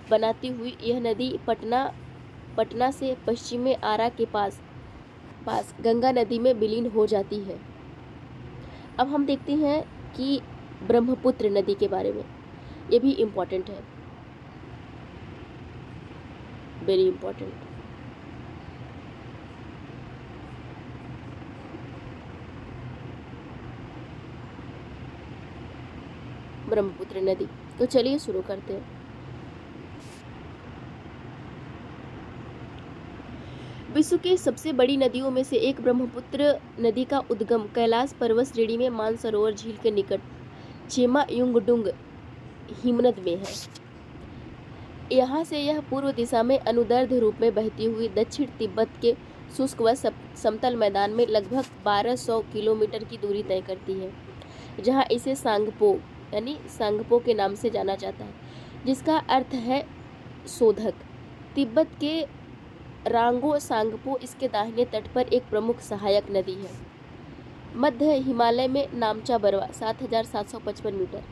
बनाती हुई यह नदी पटना से पश्चिम में आरा के पास गंगा नदी में विलीन हो जाती है। अब हम देखते हैं कि ब्रह्मपुत्र नदी के बारे में। ये भी इम्पोर्टेंट है, वेरी इम्पोर्टेंट। ब्रह्मपुत्र नदी, तो चलिए शुरू करते हैं। विश्व के सबसे बड़ी नदियों में से एक ब्रह्मपुत्र नदी का उद्गम कैलाश पर्वत श्रेणी में मानसरोवर झील के निकट चेमायुंगडुंग हिमनद में है। यहाँ से यह पूर्व दिशा में अनुदैर्ध्य रूप में बहती हुई दक्षिण तिब्बत के शुष्क व समतल मैदान में लगभग 1200 किलोमीटर की दूरी तय करती है, जहाँ इसे सांगपो के नाम से जाना जाता है, जिसका अर्थ है शोधक। तिब्बत के रांगो सांगपो इसके दाहिने तट पर एक प्रमुख सहायक नदी है। मध्य हिमालय में नामचा बरवा 7755 मीटर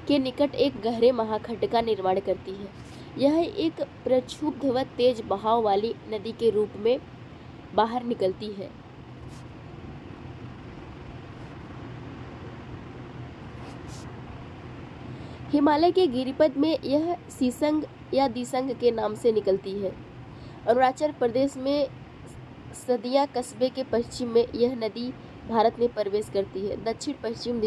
के निकट एक गहरे महाखंड का निर्माण करती है। यह एक प्रक्षुब्ध व तेज बहाव वाली नदी के रूप में बाहर निकलती है। हिमालय के गिरिपद में यह सीसंग या दिसंग के नाम से निकलती है। अरुणाचल प्रदेश में सदिया कस्बे के पश्चिम में यह नदी भारत में प्रवेश करती है। दक्षिण पश्चिम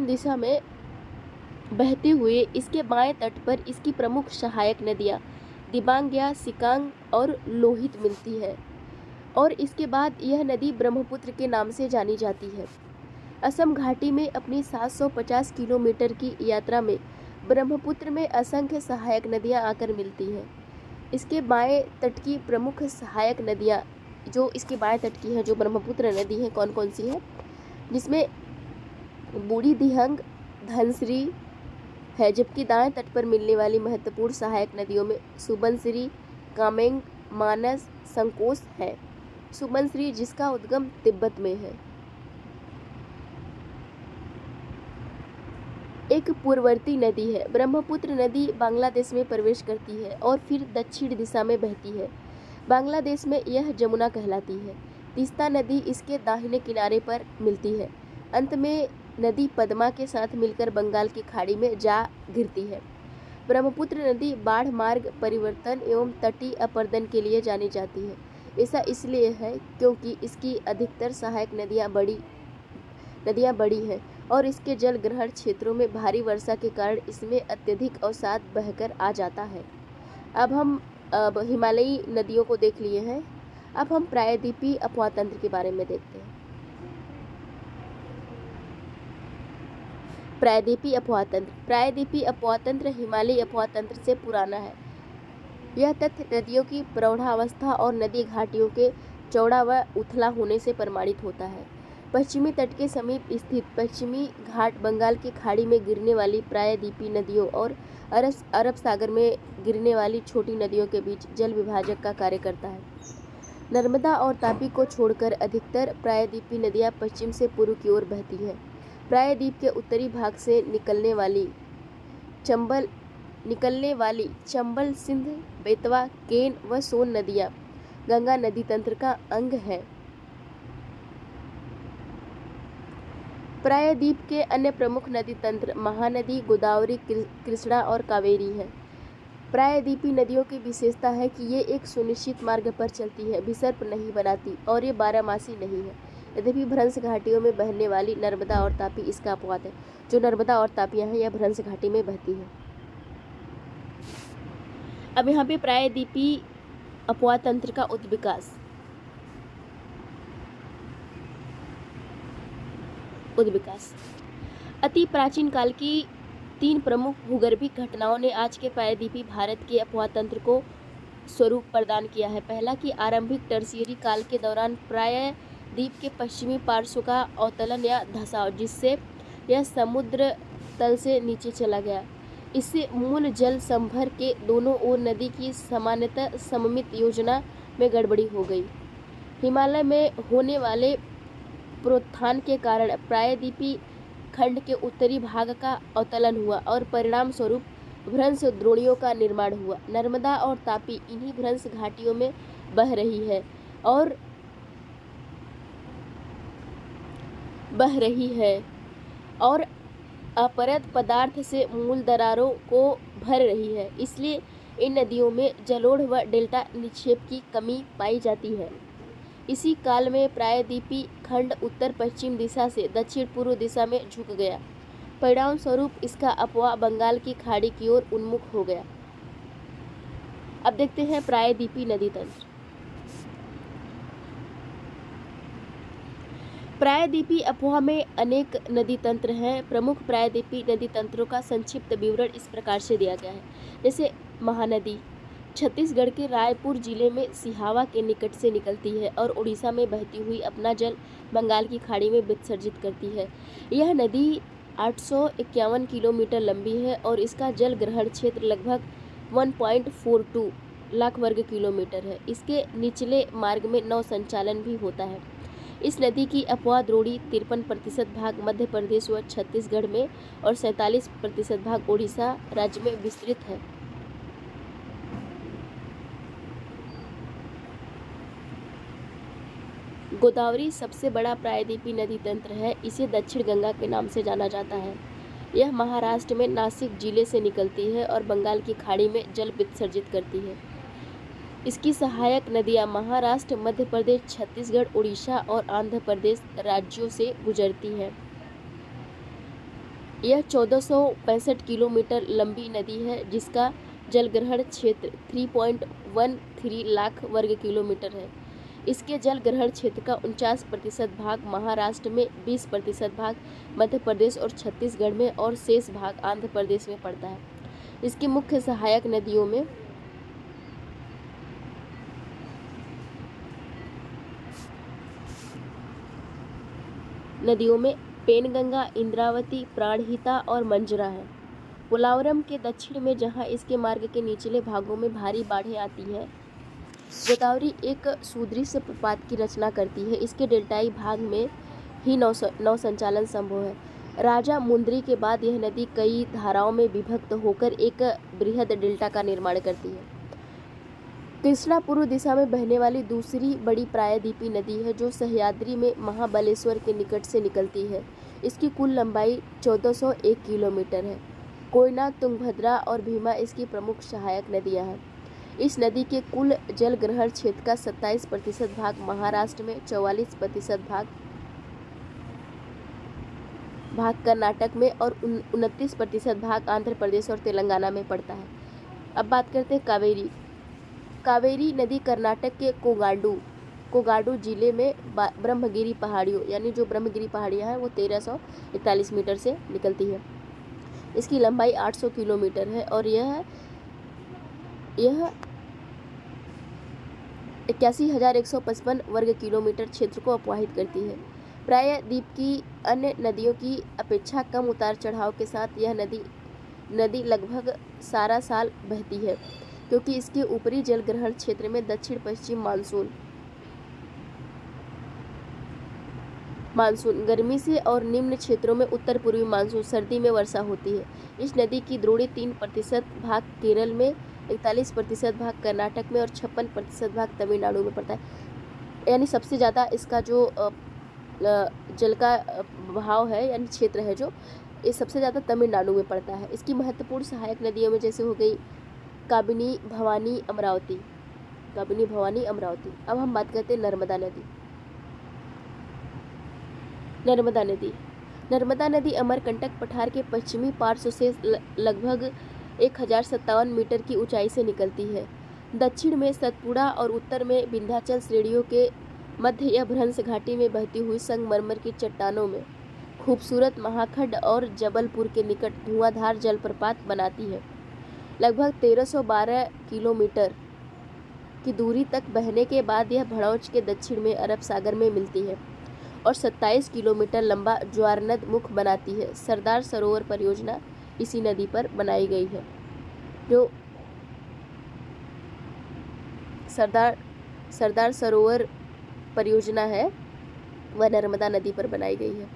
दिशा में बहते हुए इसके बाएं तट पर इसकी प्रमुख सहायक नदियां दिबांग या सिकांग और लोहित मिलती है, और इसके बाद यह नदी ब्रह्मपुत्र के नाम से जानी जाती है। असम घाटी में अपनी 750 किलोमीटर की यात्रा में ब्रह्मपुत्र में असंख्य सहायक नदियां आकर मिलती हैं। इसके बाएं तट की प्रमुख सहायक नदियां जो इसके बाएं तट की है, जो ब्रह्मपुत्र नदी है, कौन कौन सी है, जिसमें बूढ़ी दिहंग, धनश्री है। जबकि दाएं तट पर मिलने वाली महत्वपूर्ण सहायक नदियों में सुबनसिरी, कामेंग, मानस, संकोस है। सुबनसिरी जिसका उद्गम तिब्बत में है। एक पूर्ववर्ती नदी है। ब्रह्मपुत्र नदी बांग्लादेश में प्रवेश करती है और फिर दक्षिण दिशा में बहती है। बांग्लादेश में यह जमुना कहलाती है। तीस्ता नदी इसके दाहिने किनारे पर मिलती है। अंत में नदी पद्मा के साथ मिलकर बंगाल की खाड़ी में जा गिरती है। ब्रह्मपुत्र नदी बाढ़ मार्ग परिवर्तन एवं तटीय अपरदन के लिए जानी जाती है। ऐसा इसलिए है क्योंकि इसकी अधिकतर सहायक नदियां बड़ी हैं और इसके जल ग्रहण क्षेत्रों में भारी वर्षा के कारण इसमें अत्यधिक अवसाद बहकर आ जाता है। अब हिमालयी नदियों को देख लिए हैं। अब हम प्रायद्वीपीय अफवाह तंत्र के बारे में देखते हैं। प्रायद्वीपीय अफवाह तंत्र। प्रायद्वीपीय अफवाह तंत्र हिमालयी अफवाह तंत्र से पुराना है। यह तथ्य नदियों की प्रौढ़ावस्था और नदी घाटियों के चौड़ा व उथला होने से प्रमाणित होता है। पश्चिमी तट के समीप स्थित पश्चिमी घाट बंगाल की खाड़ी में गिरने वाली प्रायद्वीपीय नदियों और अरब सागर में गिरने वाली छोटी नदियों के बीच जल विभाजक का कार्य करता है। नर्मदा और तापी को छोड़कर अधिकतर प्रायद्वीपीय नदियाँ पश्चिम से पूर्व की ओर बहती हैं। प्रायद्वीप के उत्तरी भाग से निकलने वाली चंबल, सिंध, बेतवा, केन व सोन नदियाँ गंगा नदी तंत्र का अंग है। प्रायद्वीप के अन्य प्रमुख नदी तंत्र महानदी, गोदावरी, कृष्णा और कावेरी है। प्रायद्वीपीय नदियों की विशेषता है कि ये एक सुनिश्चित मार्ग पर चलती है, विसर्प नहीं बनाती और ये बारहमासी नहीं है। यद्यपि भ्रंश घाटियों में बहने वाली नर्मदा और तापी इसका अपवाद है। जो नर्मदा और तापियां हैं यह भ्रंश घाटी में बहती है। अब यहाँ पे प्रायद्वीपीय अफवाह तंत्र का उद्विकास। अति प्राचीन काल की 3 प्रमुख भूगर्भिक घटनाओं ने आज के प्रायद्वीपीय भारत के अफवाह तंत्र को स्वरूप प्रदान किया है। पहला कि आरंभिक टर्शियरी काल के दौरान प्रायद्वीप के पश्चिमी पार्श्व का अवतलन या धंसाव, जिससे यह समुद्र तल से नीचे चला गया। इससे मूल जल संभर के दोनों ओर नदी की सामान्यतः सममित योजना में गड़बड़ी हो गई। हिमालय में होने वाले प्रोत्थान के कारण प्रायद्वीपीय खंड के उत्तरी भाग का अवतलन हुआ और परिणाम स्वरूप भ्रंश द्रोणियों का निर्माण हुआ। नर्मदा और तापी इन्हीं भ्रंश घाटियों में बह रही है और अपरद पदार्थ से मूल दरारों को भर रही है। इसलिए इन नदियों में जलोढ़ व डेल्टा निक्षेप की कमी पाई जाती है। इसी काल में प्रायद्वीपीय खंड उत्तर पश्चिम दिशा से दक्षिण पूर्व दिशा में झुक गया। परिणाम स्वरूप इसका अपवाह बंगाल की खाड़ी की ओर उन्मुख हो गया। अब देखते हैं प्रायद्वीपीय नदी तंत्र। प्रायद्वीपीय अफवाह में अनेक नदी तंत्र हैं। प्रमुख प्रायद्वीपीय नदी तंत्रों का संक्षिप्त विवरण इस प्रकार से दिया गया है। जैसे महानदी छत्तीसगढ़ के रायपुर जिले में सिहावा के निकट से निकलती है और उड़ीसा में बहती हुई अपना जल बंगाल की खाड़ी में विसर्जित करती है। यह नदी 851 किलोमीटर लंबी है और इसका जल ग्रहण क्षेत्र लगभग 1.42 लाख वर्ग किलोमीटर है। इसके निचले मार्ग में नौ संचालन भी होता है। इस नदी की अफवाह द्रोणी 53% भाग मध्य प्रदेश व छत्तीसगढ़ में और 47% भाग उड़ीसा राज्य में विस्तृत है। गोदावरी सबसे बड़ा प्रायद्वीपीय नदी तंत्र है। इसे दक्षिण गंगा के नाम से जाना जाता है। यह महाराष्ट्र में नासिक जिले से निकलती है और बंगाल की खाड़ी में जल विसर्जित करती है। इसकी सहायक नदियां महाराष्ट्र, मध्य प्रदेश, छत्तीसगढ़, उड़ीसा और आंध्र प्रदेश राज्यों से गुजरती हैं। यह 1465 किलोमीटर लंबी नदी है जिसका जलग्रहण क्षेत्र 3.13 लाख वर्ग किलोमीटर है। इसके जल ग्रहण क्षेत्र का 49% भाग महाराष्ट्र में, 20% भाग मध्य प्रदेश और छत्तीसगढ़ में और शेष भाग आंध्र प्रदेश में पड़ता है। इसकी मुख्य सहायक नदियों में पेनगंगा, इंद्रावती, प्राणहिता और मंजरा है। पोलावरम के दक्षिण में जहां इसके मार्ग के निचले भागों में भारी बाढ़ें आती हैं, गोदावरी एक सुदृश्य प्रपात की रचना करती है। इसके डेल्टाई भाग में ही नौ संचालन संभव है। राजा मुंद्री के बाद यह नदी कई धाराओं में विभक्त होकर एक बृहद डेल्टा का निर्माण करती है। कृष्णा पूर्व दिशा में बहने वाली दूसरी बड़ी प्रायद्वीपीय नदी है जो सह्याद्री में महाबलेश्वर के निकट से निकलती है। इसकी कुल लंबाई 1401 किलोमीटर है। कोयना, तुंगभद्रा और भीमा इसकी प्रमुख सहायक नदियां हैं। इस नदी के कुल जल ग्रहण क्षेत्र का 27% भाग महाराष्ट्र में, 44% भाग भाग कर्नाटक में और 29% भाग आंध्र प्रदेश और तेलंगाना में पड़ता है। अब बात करते हैं कावेरी। कावेरी नदी कर्नाटक के कोगाडू जिले में ब्रह्मगिरी पहाड़ियों यानी जो ब्रह्मगिरी पहाड़ियाँ हैं वो 1341 मीटर से निकलती है। इसकी लंबाई 800 किलोमीटर है और यह 81,155 वर्ग किलोमीटर क्षेत्र को अपवाहित करती है। प्रायः द्वीप की अन्य नदियों की अपेक्षा कम उतार चढ़ाव के साथ यह नदी लगभग सारा साल बहती है, क्योंकि इसके ऊपरी जल ग्रहण क्षेत्र में दक्षिण पश्चिम मानसून गर्मी से और निम्न क्षेत्रों में उत्तर पूर्वी मानसून सर्दी में वर्षा होती है। इस नदी की द्रोणी 3% भाग केरल में, 41% भाग कर्नाटक में और 56% भाग तमिलनाडु में पड़ता है। यानी सबसे ज़्यादा इसका जो जल का बहाव है यानी क्षेत्र है जो ये सबसे ज़्यादा तमिलनाडु में पड़ता है। इसकी महत्वपूर्ण सहायक नदियों में जैसे हो गई काबिनी, भवानी, अमरावती। अब हम बात करते हैं नर्मदा नदी अमरकंटक पठार के पश्चिमी पार्श्व से लगभग 1057 मीटर की ऊंचाई से निकलती है। दक्षिण में सतपुड़ा और उत्तर में विंध्याचल श्रेणियों के मध्य यह भ्रंश घाटी में बहती हुई संगमरमर की चट्टानों में खूबसूरत महाखंड और जबलपुर के निकट धुआंधार जलप्रपात बनाती है। लगभग 1312 किलोमीटर की दूरी तक बहने के बाद यह भड़ौच के दक्षिण में अरब सागर में मिलती है और 27 किलोमीटर लंबा ज्वारनद मुख बनाती है। सरदार सरोवर परियोजना इसी नदी पर बनाई गई है। जो सरदार सरोवर परियोजना है वह नर्मदा नदी पर बनाई गई है।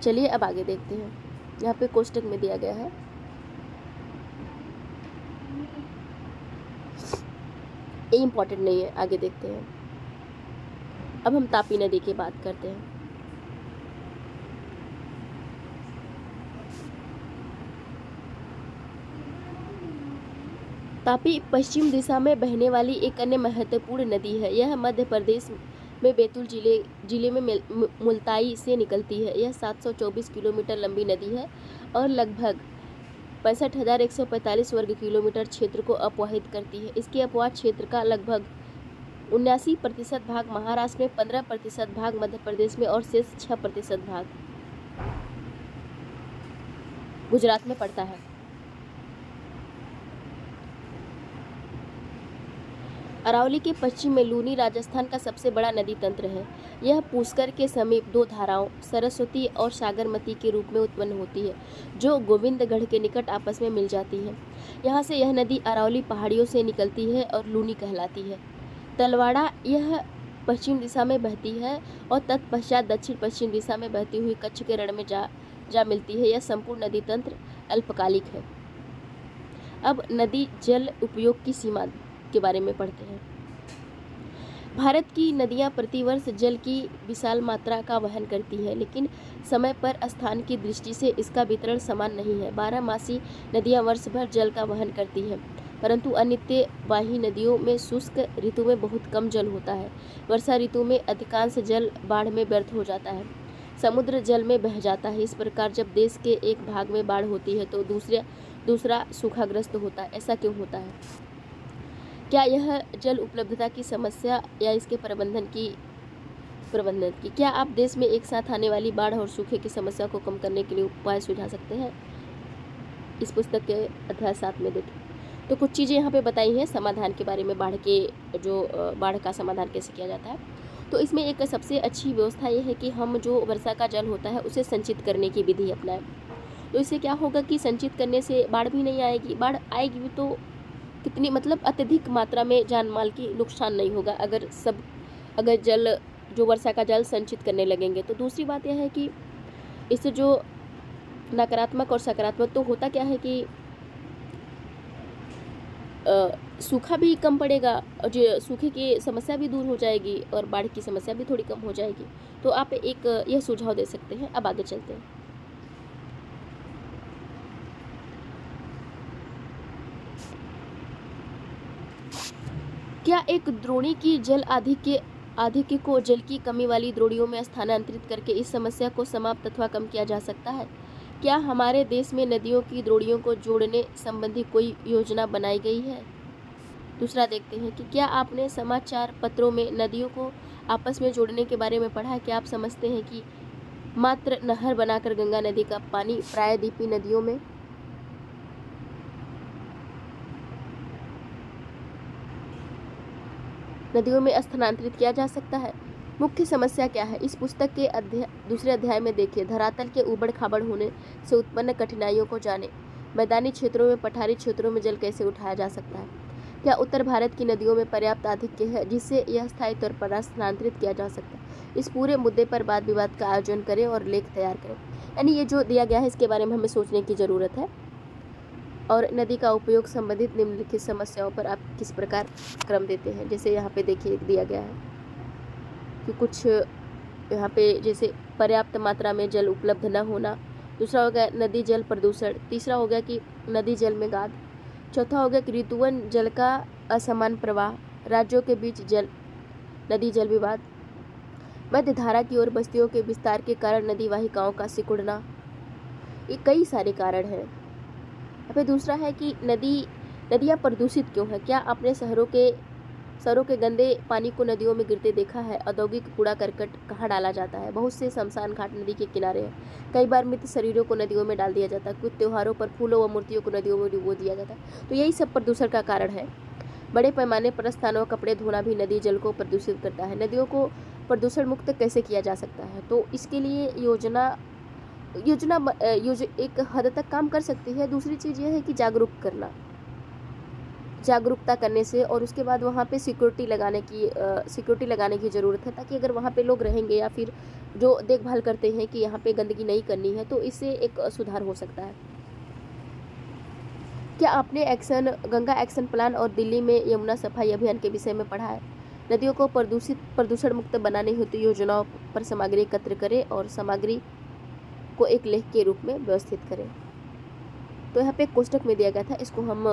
चलिए अब आगे देखते हैं। यहाँ पे कोष्टक में दिया गया है। ये इम्पोर्टेंट नहीं है, आगे देखते हैं। अब हम तापी नदी की बात करते हैं। तापी पश्चिम दिशा में बहने वाली एक अन्य महत्वपूर्ण नदी है। यह मध्य प्रदेश में बैतूल जिले में मुल्ताई से निकलती है। यह 724 किलोमीटर लंबी नदी है और लगभग 65,145 वर्ग किलोमीटर क्षेत्र को अपवाहित करती है। इसके अपवाह क्षेत्र का लगभग 79% भाग महाराष्ट्र में, 15% भाग मध्य प्रदेश में और शेष 6% भाग गुजरात में पड़ता है। अरावली के पश्चिम में लूनी राजस्थान का सबसे बड़ा नदी तंत्र है। यह पुष्कर के समीप दो धाराओं सरस्वती और सागरमती के रूप में उत्पन्न होती है, जो गोविंदगढ़ के निकट आपस में मिल जाती है। यहाँ से यह नदी अरावली पहाड़ियों से निकलती है और लूनी कहलाती है। तलवाड़ा यह पश्चिम दिशा में बहती है और तत्पश्चात दक्षिण पश्चिम दिशा में बहती हुई कच्छ के रण में जा मिलती है। यह संपूर्ण नदी तंत्र अल्पकालिक है। अब नदी जल उपयोग की सीमा के बारे में पढ़ते हैं। भारत की नदियां प्रतिवर्ष जल की विशाल मात्रा का वहन करती है, लेकिन समय पर स्थान की दृष्टि से इसका वितरण समान नहीं है। 12मासी नदियां वर्ष भर जल का वहन करती हैं, परंतु अनित्यवाही नदियों में शुष्क ऋतु में बहुत कम जल होता है। वर्षा ऋतु में अधिकांश जल बाढ़ में व्यर्थ हो जाता है, समुद्र जल में बह जाता है। इस प्रकार जब देश के एक भाग में बाढ़ होती है तो दूसरा सूखाग्रस्त होता है। ऐसा क्यों होता है? क्या यह जल उपलब्धता की समस्या या इसके प्रबंधन की? क्या आप देश में एक साथ आने वाली बाढ़ और सूखे की समस्या को कम करने के लिए उपाय सुझा सकते हैं? इस पुस्तक के अध्याय 7 में देखें तो कुछ चीज़ें यहाँ पे बताई हैं समाधान के बारे में। बाढ़ का समाधान कैसे किया जाता है, तो इसमें एक सबसे अच्छी व्यवस्था ये है कि हम जो वर्षा का जल होता है उसे संचित करने की विधि अपनाएं। तो इससे क्या होगा कि संचित करने से बाढ़ भी नहीं आएगी। बाढ़ आएगी भी तो कितनी, मतलब अत्यधिक मात्रा में जान माल की नुकसान नहीं होगा अगर जल जो वर्षा का जल संचित करने लगेंगे। तो दूसरी बात यह है कि इससे जो नकारात्मक और सकारात्मक, तो होता क्या है कि सूखा भी कम पड़ेगा और जो सूखे की समस्या भी दूर हो जाएगी और बाढ़ की समस्या भी थोड़ी कम हो जाएगी। तो आप एक यह सुझाव दे सकते हैं। अब आगे चलते हैं। क्या एक द्रोणी की जल आदि के आधिक्य को जल की कमी वाली द्रोणियों में स्थानांतरित करके इस समस्या को समाप्त अथवा कम किया जा सकता है। क्या हमारे देश में नदियों की द्रोणियों को जोड़ने संबंधी कोई योजना बनाई गई है? दूसरा देखते हैं कि क्या आपने समाचार पत्रों में नदियों को आपस में जोड़ने के बारे में पढ़ा है? क्या आप समझते हैं कि मात्र नहर बनाकर गंगा नदी का पानी प्रायद्वीपीय नदियों में स्थानांतरित किया जा सकता है? मुख्य समस्या क्या है? इस पुस्तक के दूसरे अध्याय में देखिए। धरातल के उबड़ खाबड़ होने से उत्पन्न कठिनाइयों को जाने। मैदानी क्षेत्रों में पठारी क्षेत्रों में जल कैसे उठाया जा सकता है? क्या उत्तर भारत की नदियों में पर्याप्त आधिक्य है जिससे यह स्थायी तौर पर स्थानांतरित किया जा सकता है? इस पूरे मुद्दे पर वाद विवाद का आयोजन करें और लेख तैयार करें। यानी ये जो दिया गया है इसके बारे में हमें सोचने की ज़रूरत है। और नदी का उपयोग संबंधित निम्नलिखित समस्याओं पर आप किस प्रकार क्रम देते हैं? जैसे यहाँ पे देखिए दिया गया है कि कुछ यहाँ पे जैसे पर्याप्त मात्रा में जल उपलब्ध न होना। दूसरा हो गया नदी जल प्रदूषण। तीसरा हो गया कि नदी जल में गाद। चौथा हो गया कि ऋतुवन जल का असमान प्रवाह। राज्यों के बीच नदी जल विवाद। मध्य धारा की ओर बस्तियों के विस्तार के कारण नदी वाहिकाओं का सिकुड़ना। ये कई सारे कारण हैं। अब दूसरा है कि नदियाँ प्रदूषित क्यों हैं? क्या आपने शहरों के गंदे पानी को नदियों में गिरते देखा है? औद्योगिक कूड़ा करकट कहाँ डाला जाता है? बहुत से शमशान घाट नदी के किनारे हैं। कई बार मृत शरीरों को नदियों में डाल दिया जाता है। कुछ त्योहारों पर फूलों व मूर्तियों को नदियों में डुबो दिया जाता है। तो यही सब प्रदूषण का कारण है। बड़े पैमाने पर स्थानों कपड़े धोना भी नदी जल को प्रदूषित करता है। नदियों को प्रदूषण मुक्त कैसे किया जा सकता है? तो इसके लिए योजना एक हद तक काम कर सकती है। दूसरी चीज़ यह है कि जागरूकता करने से, और उसके बाद वहाँ पे सिक्योरिटी लगाने की ज़रूरत है, ताकि अगर वहाँ पे लोग रहेंगे या फिर जो देखभाल करते हैं कि यहाँ पे गंदगी नहीं करनी है, तो इससे एक सुधार हो सकता है। क्या आपने गंगा एक्शन प्लान और दिल्ली में यमुना सफाई अभियान के विषय में पढ़ा है? नदियों को प्रदूषण मुक्त बनाने हेतु योजनाओं पर सामग्री एकत्र करें और सामग्री को एक लेख के रूप में व्यवस्थित करें। तो यहाँ पे कोष्टक में दिया गया था, इसको हम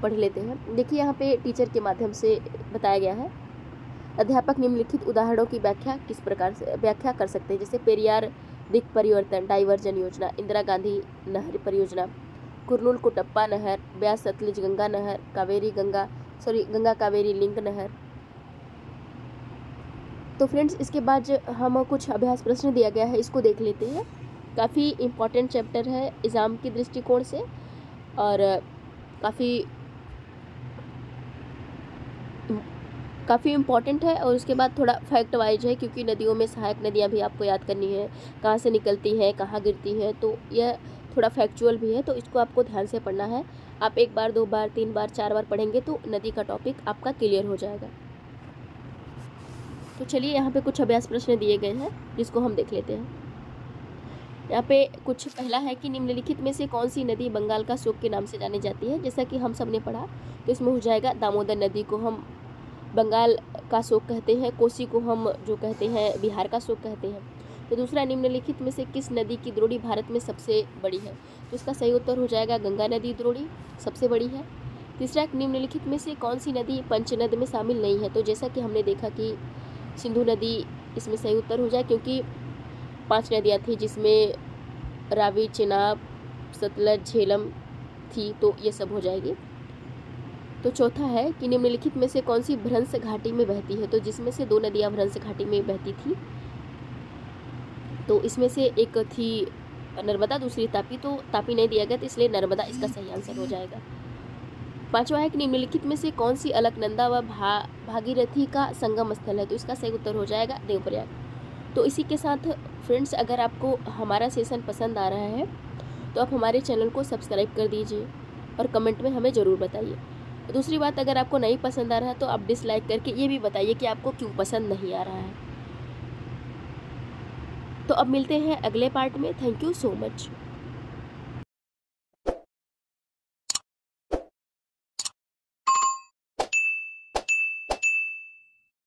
पढ़ लेते हैं। देखिए यहाँ पे टीचर के माध्यम से बताया गया है। अध्यापक निम्नलिखित उदाहरणों की किस प्रकार से व्याख्या कर सकते हैं? जैसे पेरियार दिक् परिवर्तन डाइवर्जन योजना, इंदिरा गांधी नहर परियोजना, कुरनूल कुटप्पा नहर, ब्यास सतलुज गंगा नहर, गंगा कावेरी लिंक नहर। तो फ्रेंड्स, इसके बाद हम कुछ अभ्यास प्रश्न दिया गया है, इसको देख लेते हैं। काफ़ी इम्पॉर्टेंट चैप्टर है एग्ज़ाम की दृष्टिकोण से, और काफ़ी इम्पॉर्टेंट है। और उसके बाद थोड़ा फैक्ट वाइज है, क्योंकि नदियों में सहायक नदियाँ भी आपको याद करनी है, कहाँ से निकलती है, कहाँ गिरती है। तो यह थोड़ा फैक्चुअल भी है, तो इसको आपको ध्यान से पढ़ना है। आप 1 बार 2 बार 3 बार 4 बार पढ़ेंगे तो नदी का टॉपिक आपका क्लियर हो जाएगा। तो चलिए यहाँ पे कुछ अभ्यास प्रश्न दिए गए हैं, जिसको हम देख लेते हैं। यहाँ पे कुछ पहला है कि निम्नलिखित में से कौन सी नदी बंगाल का शोक के नाम से जानी जाती है? जैसा कि हम सब ने पढ़ा, तो इसमें हो जाएगा दामोदर नदी को हम बंगाल का शोक कहते हैं, कोसी को हम जो कहते हैं बिहार का शोक कहते हैं। तो दूसरा, निम्नलिखित में से किस नदी की द्रोणी भारत में सबसे बड़ी है? तो इसका सही उत्तर हो जाएगा गंगा नदी द्रोणी सबसे बड़ी है। तीसरा, निम्नलिखित में से कौन सी नदी पंचनद में शामिल नहीं है? तो जैसा कि हमने देखा कि सिंधु नदी इसमें सही उत्तर हो जाए, क्योंकि 5 नदियाँ थी जिसमें रावी, चेनाब, सतलज, झेलम थी, तो ये सब हो जाएगी। तो चौथा है कि निम्नलिखित में से कौन सी भ्रंश घाटी में बहती है? तो जिसमें से 2 नदियाँ भ्रंश घाटी में बहती थी, तो इसमें से एक थी नर्मदा, दूसरी तापी। तो तापी नहीं दिया गया, तो इसलिए नर्मदा इसका सही आंसर हो जाएगा। पांचवा है कि निम्नलिखित में से कौन सी अलकनंदा व भागीरथी का संगम स्थल है? तो इसका सही उत्तर हो जाएगा देवप्रयाग। तो इसी के साथ फ्रेंड्स, अगर आपको हमारा सेशन पसंद आ रहा है तो आप हमारे चैनल को सब्सक्राइब कर दीजिए और कमेंट में हमें ज़रूर बताइए। दूसरी बात, अगर आपको नहीं पसंद आ रहा है तो आप डिसलाइक करके ये भी बताइए कि आपको क्यों पसंद नहीं आ रहा है। तो अब मिलते हैं अगले पार्ट में। Thank you so much.